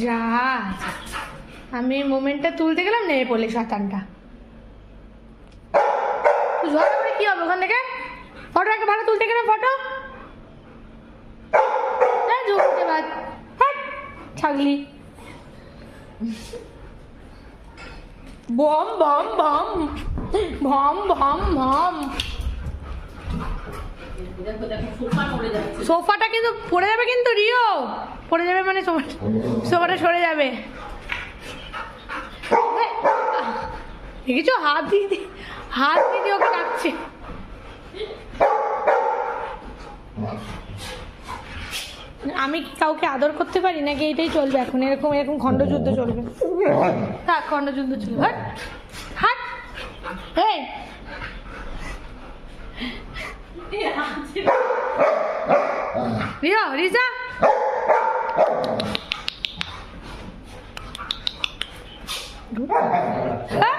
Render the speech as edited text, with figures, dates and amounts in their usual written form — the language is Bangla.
যা আমি মোমেন্টটা তুলতে গেলাম, নেমে পড়লে শয়তানটা। ঝগড়া করে কি হবে ওখান থেকে? ফটো একটা ভালো তুলতে গেলাম, ফটো ছাগলি। বম বম বম ভম ভম ভম। সোফাটা কিন্তু পড়ে যাবে, কিন্তু রিও পড়ে যাবে, মানে সোফাটা সরে যাবে। দেখেছো হাত দিয়ে ওকে ডাকছে। আমি কি কাউকে আদর করতে পারি নাকি? এটাই চলবে এখন, এরকম এরকম খণ্ডযুদ্ধ চলবে। থাক, খণ্ডযুদ্ধ চলবে। হাট হাট। এই রিয়া রিজা হ্যাঁ